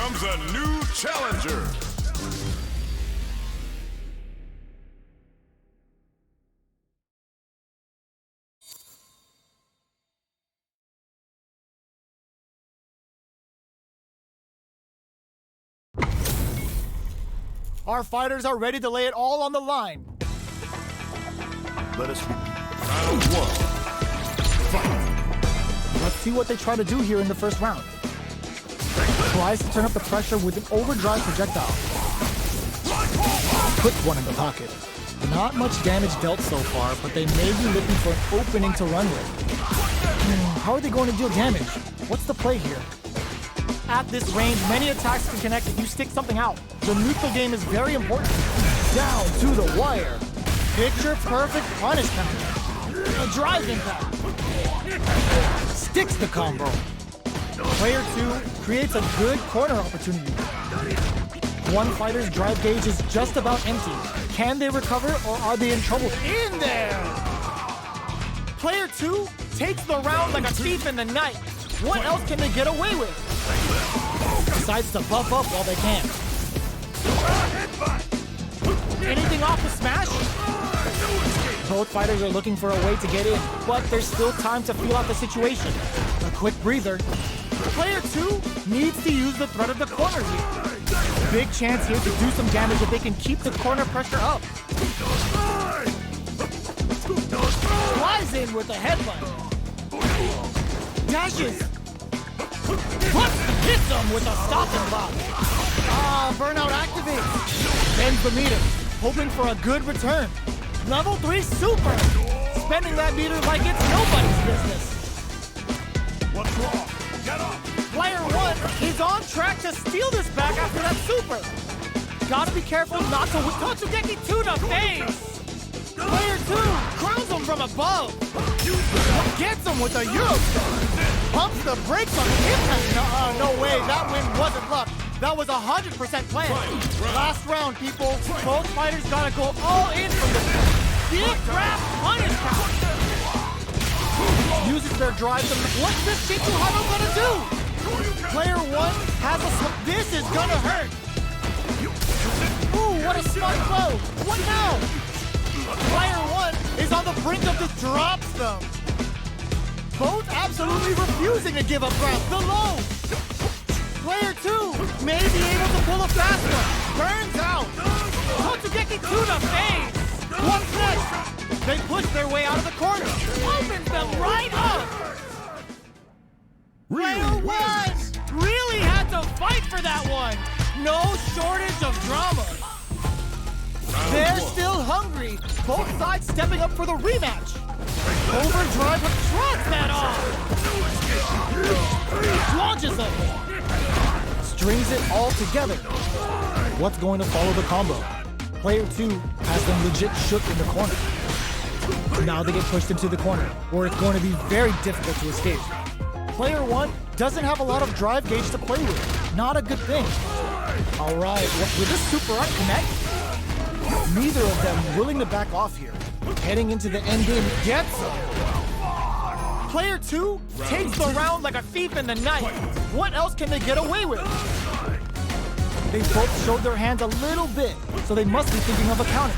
comes a new challenger. Our fighters are ready to lay it all on the line. Let us round one. Fight. Let's see what they try to do here in the first round. Tries to turn up the pressure with an overdrive projectile. Puts one in the pocket. Not much damage dealt so far, but they may be looking for an opening to run with. How are they going to deal damage? What's the play here? At this range, many attacks can connect if you stick something out. The neutral game is very important. Down to the wire. Picture perfect punish counter. A drive impact. Sticks the combo. Player 2 creates a good corner opportunity. One fighter's drive gauge is just about empty. Can they recover or are they in trouble? In there! Player 2 takes the round like a thief in the night. What else can they get away with? Decides to buff up while they can. Anything off the smash? Both fighters are looking for a way to get in, but there's still time to feel out the situation. A quick breather. Player 2 needs to use the threat of the corner here. Big chance here to do some damage if they can keep the corner pressure up. Flies in with a headbutt. Dashes. Hits him with a stop and block. Burnout activates. Bends the meter, hoping for a good return. Level 3 super. Spending that meter like it's nobody's business. What's wrong? Get up! Player 1 is on track to steal this back after that super. Gotta be careful not to whip Totsugeki to the face. Player 2 crowns him from above. Gets him with a Eurostar. Pumps the brakes on the impact. No way, that win wasn't luck. That was 100% planned. Last round, people. Both fighters gotta go all in from the big grab punish count. Uses their drive to... What's this Shichuhano gonna do? Player 1 has a... This is gonna hurt. Ooh, what a smart blow. What now? Player 1 is on the brink of the drops them. Both absolutely refusing to give up ground. The low. Player 2 may be able to pull a fast one. Burns out. Totsugeki to the face. What's next? They push their way out of the corner. Opens them right up. Player 1 really had to fight for that one. No shortage of drama. They're still hungry. Both sides stepping up for the rematch. Overdrive trots that off. Launches them. Strings it all together. What's going to follow the combo? Player 2 has them legit shook in the corner. Now they get pushed into the corner, where it's going to be very difficult to escape. Player 1 doesn't have a lot of drive gauge to play with. Not a good thing. All right, will this super art connect? Neither of them willing to back off here. Heading into the end game, gets him. Player 2 takes the round like a thief in the night. What else can they get away with? They both showed their hands a little bit, so they must be thinking of a counter.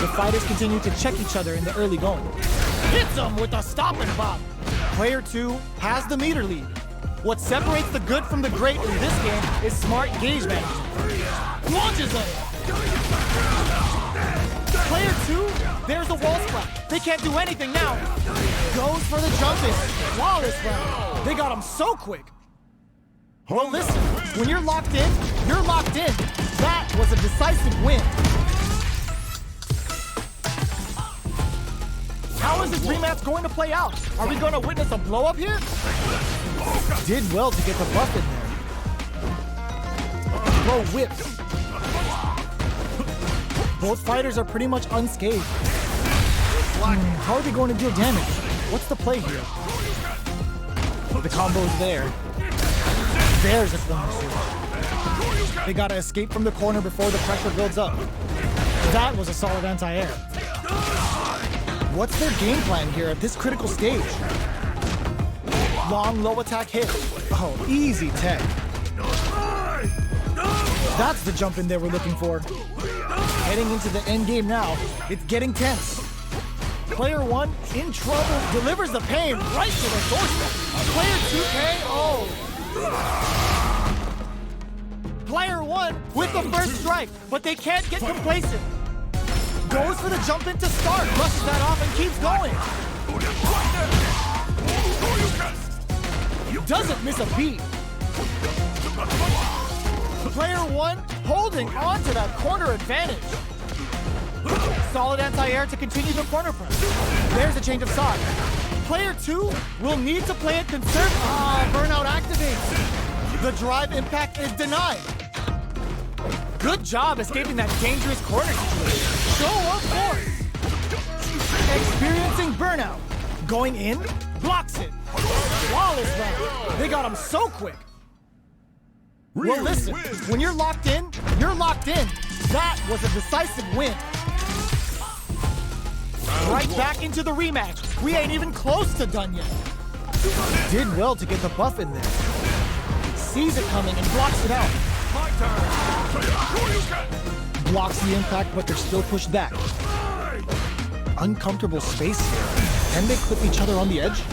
The fighters continue to check each other in the early going. Hits them with a stop and bop. Player 2 has the meter lead. What separates the good from the great in this game is smart gauge management. Launches them. Player 2, there's a wall splat. They can't do anything now. Goes for the jump in. Flawless round. They got him so quick. Well, listen, when you're locked in, you're locked in. That was a decisive win. How is this rematch going to play out? Are we going to witness a blow-up here? Did well to get the buff in there. Throw whips. Both fighters are pretty much unscathed. How are they going to deal damage? What's the play here? The combo's there. There's a corner switch. They gotta escape from the corner before the pressure builds up. That was a solid anti-air. What's their game plan here at this critical stage? Long low attack hit. Oh, easy tech. That's the jump in they were looking for. Heading into the end game now, it's getting tense. Player 1 in trouble, delivers the pain right to the doorstep. Player 2 KO. Player 1 with the first strike, but they can't get complacent. Goes for the jump in to start, brushes that off and keeps going. Doesn't miss a beat. Player 1 holding on to that corner advantage. Solid anti-air to continue the corner press. There's a change of side. Player 2 will need to play it conservative. Burnout activates. The drive impact is denied. Good job escaping that dangerous corner situation. Show of force. Experiencing burnout. Going in, blocks it. Flawless round. They got him so quick. Well, listen, when you're locked in, you're locked in. That was a decisive win. Right back into the rematch. We ain't even close to done yet. Did well to get the buff in there. Sees it coming and blocks it out. Blocks the impact, but they're still pushed back. Uncomfortable space here. Can they clip each other on the edge?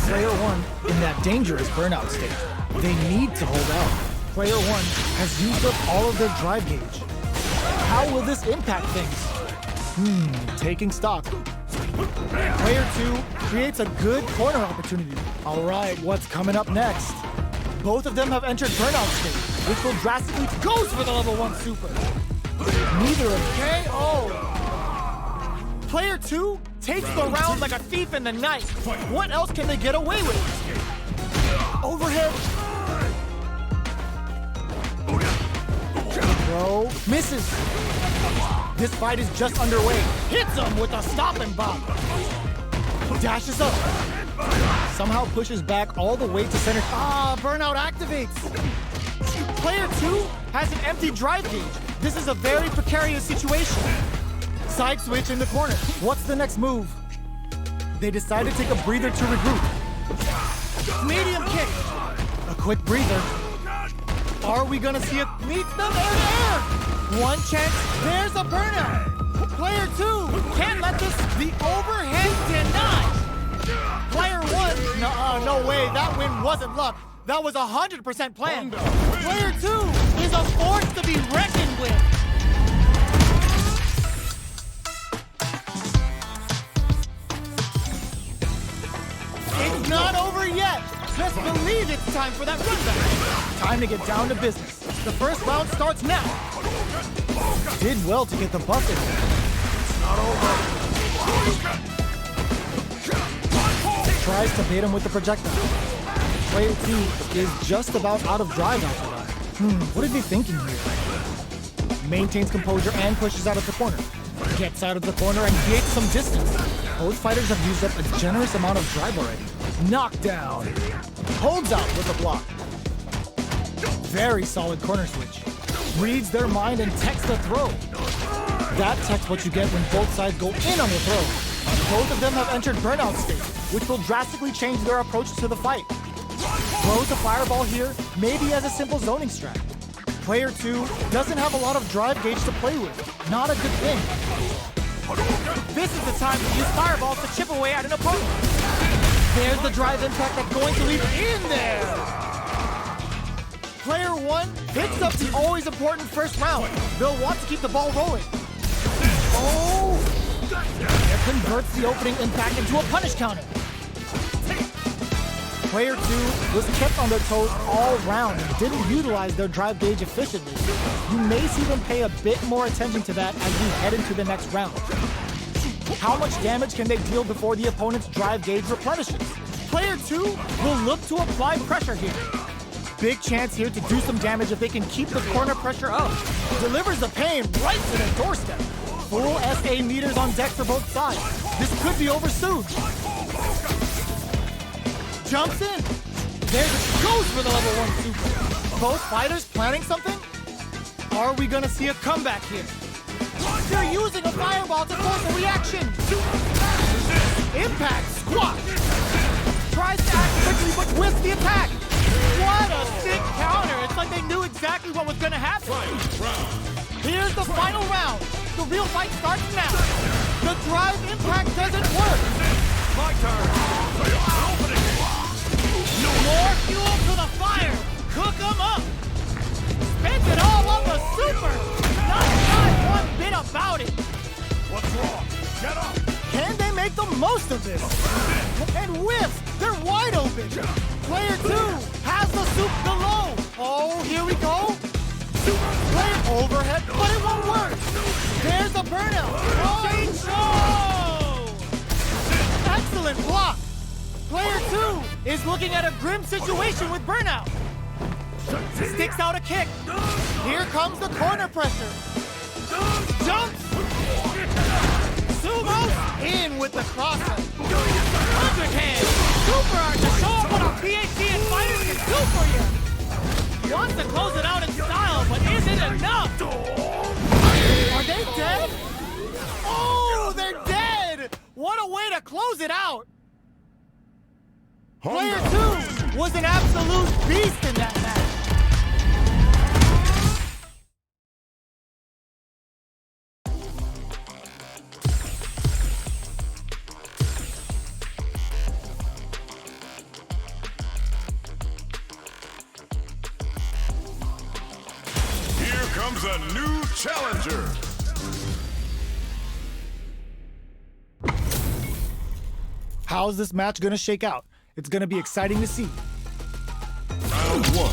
Player 1 in that dangerous burnout state. They need to hold out. Player 1 has used up all of their drive gauge. How will this impact things? Taking stock. Player 2 creates a good corner opportunity. All right, what's coming up next? Both of them have entered burnout state, which will drastically goes for the level 1 super. Neither of KO. Player 2 takes the round like a thief in the night. What else can they get away with? Overhead. Bro misses. This fight is just underway. Hits him with a stop and bop. Dashes up. Somehow pushes back all the way to center. Burnout activates. Player 2 has an empty drive gauge. This is a very precarious situation. Side switch in the corner. What's the next move? They decide to take a breather to regroup. Medium kick. A quick breather. Are we gonna see it? Meets them air to air. One chance. There's a burnout. Player 2 can't let this. The overhead denied. Player 1. No way. That win wasn't luck. That was 100% planned. Player 2 is a force to be reckoned with. It's not over yet. Best believe it's time for that run back. Time to get down to business. The first round starts now. Did well to get the buff in. It's not over. Tries to bait him with the projectile. Player 2 is just about out of drive after that. What are they thinking here? Maintains composure and pushes out of the corner. Gets out of the corner and creates some distance. Both fighters have used up a generous amount of drive already. Knockdown. Holds out with a block. Very solid corner switch. Reads their mind and techs the throw. That tech's what you get when both sides go in on the throw. Both of them have entered burnout state, which will drastically change their approach to the fight. Throws a fireball here, maybe as a simple zoning strat. Player 2 doesn't have a lot of drive gauge to play with. Not a good thing. This is the time to use fireballs to chip away at an opponent. There's the drive impact that's going to lead in there. Player 1 picks up the always important first round. They'll want to keep the ball rolling. Oh! It converts the opening impact into a punish counter. Player 2 was kept on their toes all round and didn't utilize their drive gauge efficiently. You may see them pay a bit more attention to that as we head into the next round. How much damage can they deal before the opponent's drive gauge replenishes? Player 2 will look to apply pressure here. Big chance here to do some damage if they can keep the corner pressure up. Delivers the pain right to the doorstep. Full SA meters on deck for both sides. This could be over soon. Jumps in. There it goes for the level 1 super. Both fighters planning something? Are we gonna see a comeback here? They're using a fireball to force a reaction. Impact squat. Tries to act the attack. What a sick counter. It's like they knew exactly what was gonna happen. Here's the final round. The real fight starts now. The drive impact doesn't work. My turn. Opening. More fuel to the fire. Cook 'em up. Spend it all on the super. Not shy one bit about it. What's wrong? Get up. Can they make the most of this? And whiffs. They're wide open. Player 2 has the soup below. Oh, here we go. Player overhead, but it won't work. There's the burnout. Oh, excellent block. Player 2 is looking at a grim situation with burnout. Sticks out a kick. Here comes the corner pressure. Jumps. Sumos in with the crosser. 100 hands. Super art to show up what our PhD and fighters can do for you. Wants to close it out in style, but is it enough? Are they dead? Oh, they're dead! What a way to close it out! Player 2 was an absolute beast in that match. Here comes a new challenger. How's this match gonna shake out? It's gonna be exciting to see. Round 1.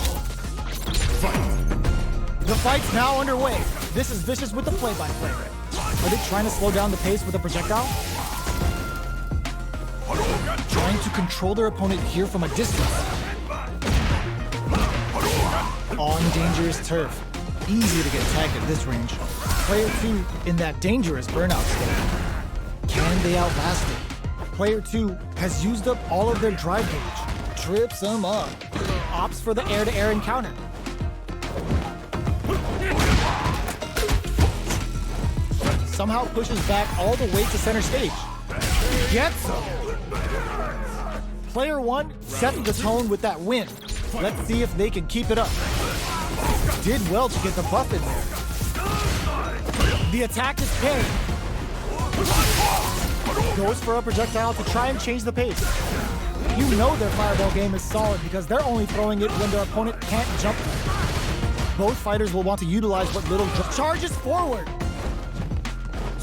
Fight. The fight's now underway. This is Vicious with the play-by-play. Are they trying to slow down the pace with a projectile? Trying to control their opponent here from a distance. On dangerous turf. Easy to get tagged at this range. Player 2 in that dangerous burnout state. Can they outlast it? Player 2 has used up all of their drive gauge. Trips them up. Opts for the air-to-air encounter. Somehow pushes back all the way to center stage. Gets him. Player 1 sets the tone with that win. Let's see if they can keep it up. Did well to get the buff in there. The attack is paired. Goes for a projectile to try and change the pace. You know their fireball game is solid because they're only throwing it when their opponent can't jump. Both fighters will want to utilize what little charges forward.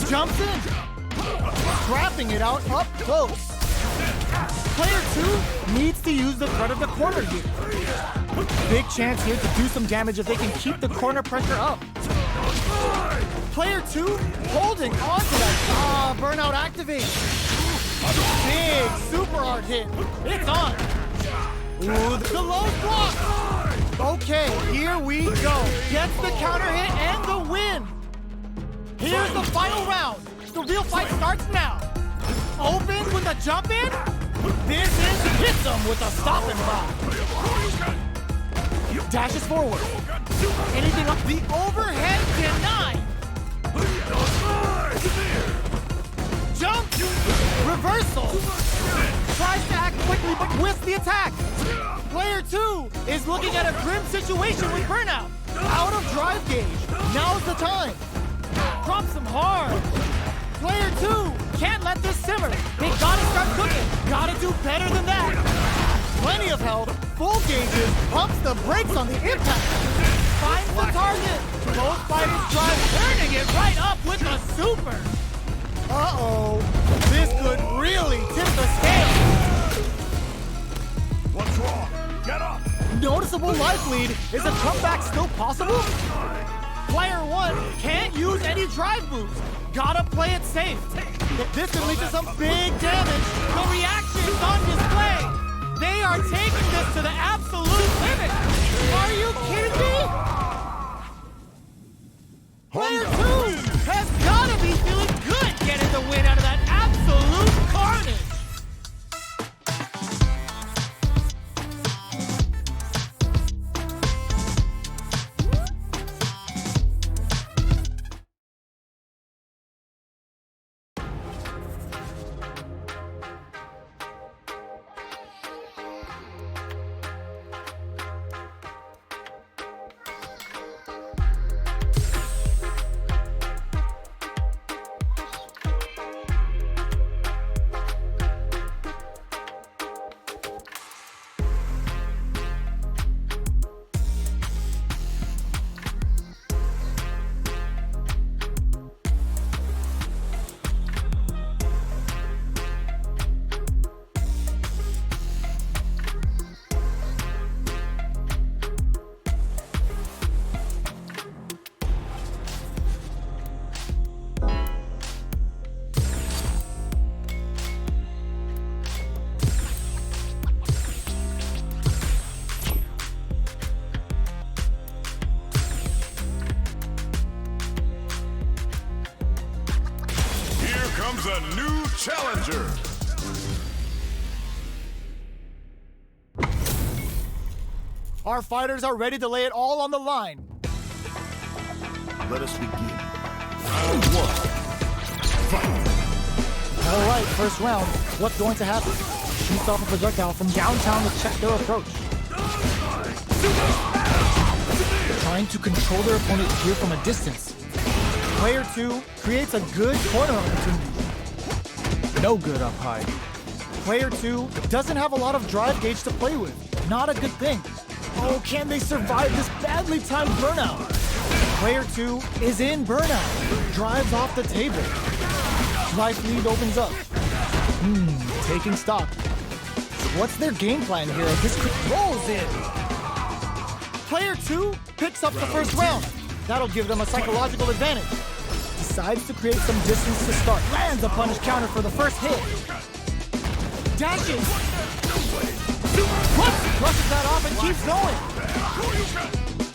Jumps in. Trapping it out up close. Player 2 needs to use the front of the corner here. Big chance here to do some damage if they can keep the corner pressure up. Player 2 holding on to that. Burnout activate. Big super hard hit. It's on. Ooh, the low block. Okay, here we go. Gets the counter hit and the win. Here's the final round. The real fight starts now. Opens with a jump in. This is hits him with a stop and block. Dashes forward. Anything up the overhead denied. Jump. Reversal. Tries to act quickly but whiffs the attack. Player 2 is looking at a grim situation with burnout. Out of drive gauge. Now's the time. Drops him hard. Player 2 can't let this simmer. They gotta start cooking. Gotta do better than that. Plenty of health. Full gauges. Pumps the brakes on the impact. Finds the target. Both fighters drive, turning it right up with a super. Uh-oh. This could really tip the scale. What's wrong? Get up. Noticeable life lead. Is a comeback still possible? Player 1 can't use any drive moves. Gotta play it safe. This could lead to some big damage. The reaction's on display. They are taking this to the absolute limit. Are you kidding me? Player 2 has gotta be feeling good getting the win out of that absolute carnage. a new challenger. Our fighters are ready to lay it all on the line. Let us begin. Round 1. Fight. All right, first round. What's going to happen? Shoots off a projectile from downtown to check their approach. Trying to control their opponent here from a distance. Player 2 creates a good corner opportunity. No good up high. Player 2 doesn't have a lot of drive gauge to play with. Not a good thing. Oh, can they survive this badly timed burnout? Player 2 is in burnout. Drives off the table. Life lead opens up. Taking stock. What's their game plan here as this rolls in? Player 2 picks up the first round. That'll give them a psychological advantage. Decides to create some distance to start. Lands a punish counter for the first hit. Dashes. Brushes that off and keeps going.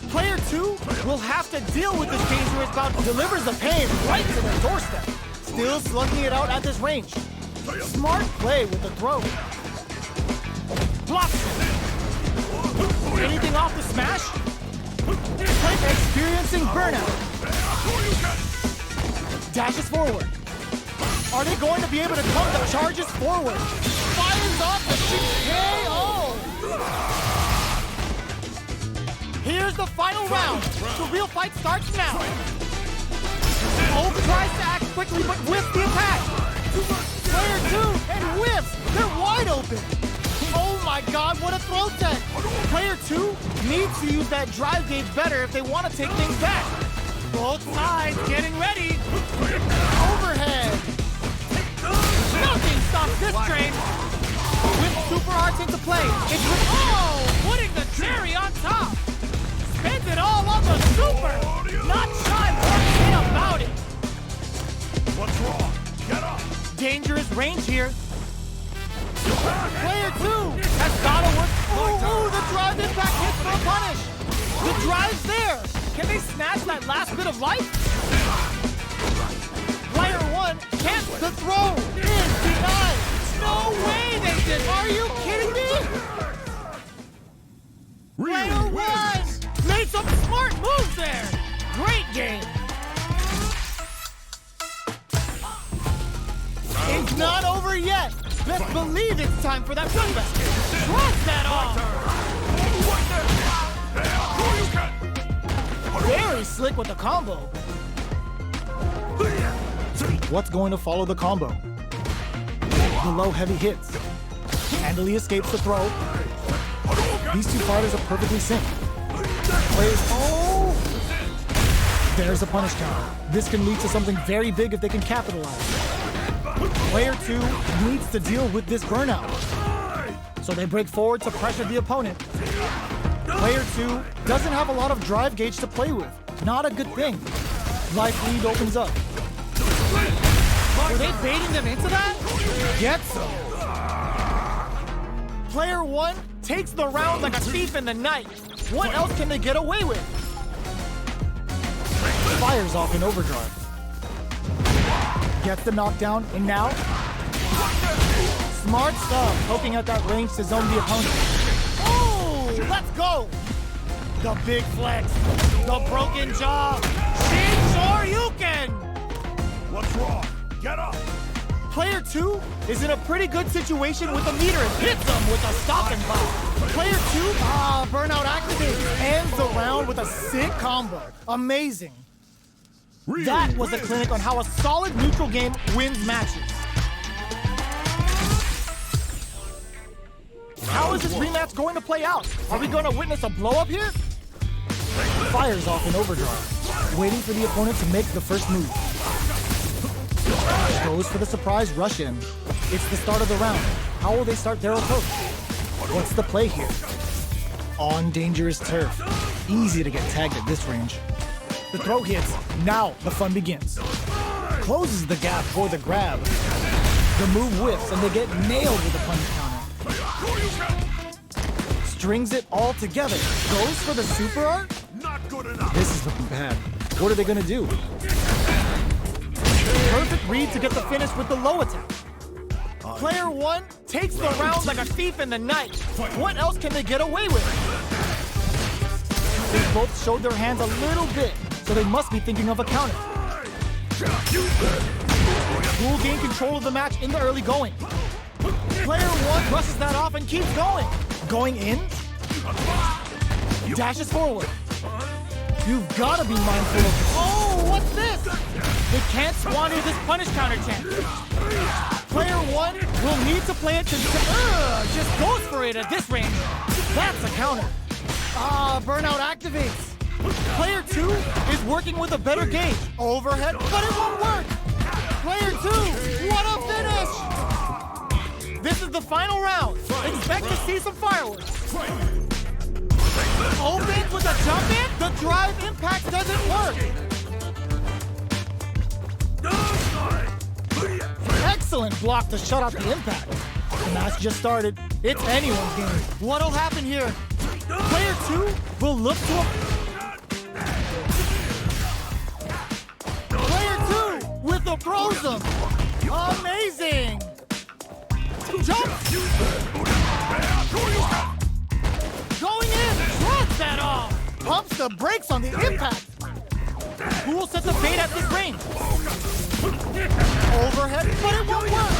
Player 2 will have to deal with this dangerous bout. Delivers the pain right to their doorstep. Still slugging it out at this range. Smart play with the throw. Blocks it. Anything off the smash? Player experiencing burnout. Dashes forward. Are they going to be able to come the charges forward? Fires off the KO! Here's the final round. The real fight starts now. Oak tries to act quickly, but whiffs the attack. Player 2 and whiffs. They're wide open. Oh my God, what a throw tech. Player 2 needs to use that drive gauge better if they want to take things back. Both sides getting ready. Overhead. Nothing stops this train. With super arts into play. It's putting the cherry on top. Spends it all on the super. Not shy one bit about it. What's wrong? Get up. Dangerous range here. Player 2 has got to work. Ooh, the drive impact hits for a punish. The drive's there. Can they snatch that last bit of life? Player 1 can't. The throw is denied. No way they did. Are you kidding me? Player 1 made some smart moves there. Great game. It's not over yet. Best believe it's time for that comeback. Cross that off. Very slick with the combo. What's going to follow the combo? The low heavy hits. Handily escapes the throw. These two fighters are perfectly synced. There's a punish counter. This can lead to something very big if they can capitalize. Player 2 needs to deal with this burnout. So they break forward to pressure the opponent. Player 2 doesn't have a lot of drive gauge to play with. Not a good thing. Life lead opens up. Were they baiting them into that? Get some. Player 1 takes the round like a thief in the night. What else can they get away with? Fires off in overdrive. Gets the knockdown, and now? Smart stuff, poking at that range to zone the opponent. Oh, let's go! The big flex, the broken jaw. Shoryuken! What's wrong? Get up. Player 2 is in a pretty good situation with the meter and hits him with a stopping block. Player 2, burnout activated. Ends the round with a sick combo. Amazing. That was a clinic on how a solid neutral game wins matches. How is this rematch going to play out? Are we going to witness a blow-up here? Fires off in overdrive, waiting for the opponent to make the first move. Goes for the surprise rush in. It's the start of the round. How will they start their approach? What's the play here? On dangerous turf. Easy to get tagged at this range. The throw hits. Now the fun begins. Closes the gap for the grab. The move whiffs and they get nailed with a punish counter. Strings it all together. Goes for the super art? Not good enough. This is looking bad. What are they gonna do? Perfect read to get the finish with the low attack. Player 1 takes the round like a thief in the night. What else can they get away with? They both showed their hands a little bit, so they must be thinking of a counter. Ghoul gained control of the match in the early going. Player 1 brushes that off and keeps going. Going in. Dashes forward. You've got to be mindful of... Oh, what's this? They can't squander this punish counter chance. Player 1 will need to play it to... just goes for it at this range. That's a counter. Burnout activates. Player 2 is working with a better gauge. Overhead, but it won't work. Player 2, what a finish! This is the final round. Expect to see some fireworks. Opens with a jump in. The drive impact doesn't work. Excellent block to shut out the impact. The match just started. It's anyone's game. What'll happen here? Player 2 will look to a... Player 2 with the prosum. Amazing. Jump. Going in. Drops that off. Pumps the brakes on the impact. Who will set the bait at this range? Overhead, but it won't work.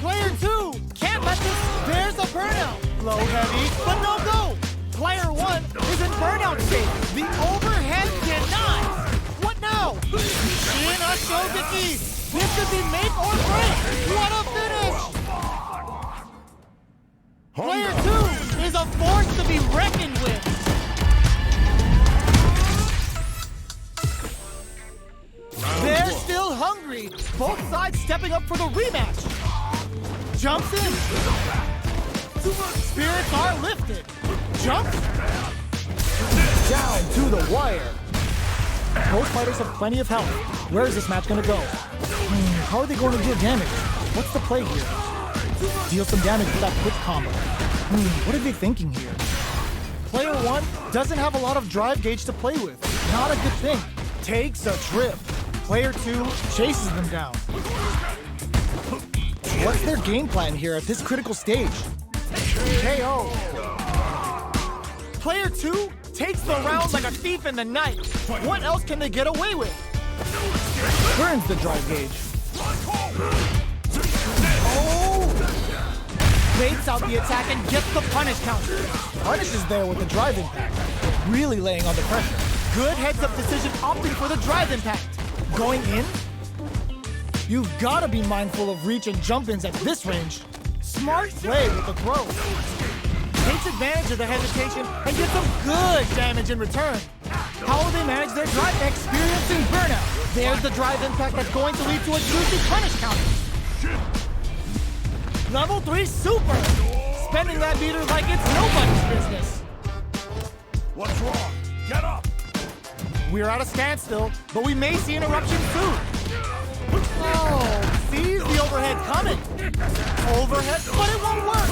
Player 2 can't let this. There's a burnout. Low heavy, but no go. Player 1 is in burnout state. The overhead denies. What now? In a Shogeki. This could be make or break. What a finish. Player 2 is a force to be reckoned with. They're still hungry. Both sides stepping up for the rematch. Jumps in. Spirits are lifted. Jumps. Down to the wire. Both fighters have plenty of health. Where is this match going to go? How are they going to deal damage? What's the play here? Deal some damage with that quick combo. What are they thinking here? Player 1 doesn't have a lot of drive gauge to play with. Not a good thing. Takes a trip. Player 2 chases them down. What's their game plan here at this critical stage? KO. Player 2 takes the round like a thief in the night. What else can they get away with? Burns the drive gauge. Oh! Baits out the attack and gets the punish counter. Punish is there with the drive impact. Really laying on the pressure. Good heads-up decision opting for the drive impact. Going in? You've got to be mindful of reach and jump-ins at this range. Smart play with the throw. Takes advantage of the hesitation and gets some good damage in return. How will they manage their drive? Experiencing burnout. There's the drive impact that's going to lead to a juicy punish counter. Level 3 super. Spending that meter like it's nobody's business. What's wrong? Get up! We're at a standstill, but we may see an eruption soon. Oh, sees the overhead coming. Overhead, but it won't work.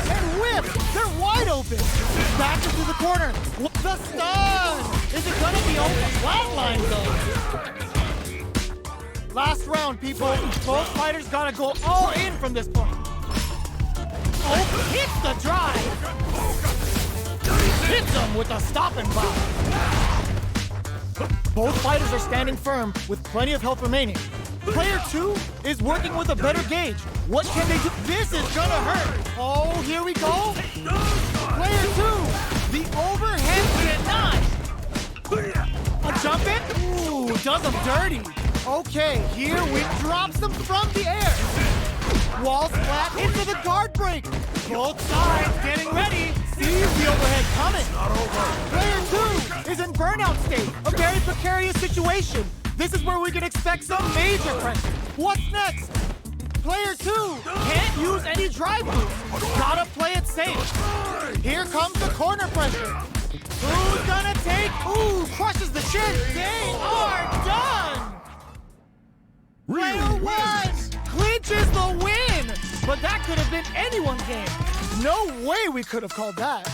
And whip, they're wide open. Back into the corner. The stun. Is it gonna be over? Flatline though. Last round, people. Both fighters gotta go all in from this point. Oh, hits the drive. Hits them with a stop and block. Both fighters are standing firm with plenty of health remaining. Player 2 is working with a better gauge. What can they do? This is gonna hurt. Oh, here we go. Player 2, the overhead denied. A jump in? Ooh, does them dirty. Okay, here we drops them from the air. Wall splat into the guard break. Both sides getting ready. Sees the overhead coming. Not over. Player 2 is in burnout state. A very precarious situation. This is where we can expect some major pressure. What's next? Player 2 can't use any drive boost. Gotta play it safe. Here comes the corner pressure. Who's gonna take? Ooh, crushes the chin. They are done. Player 1 clinches the win. But that could have been anyone's game. No way we could have called that.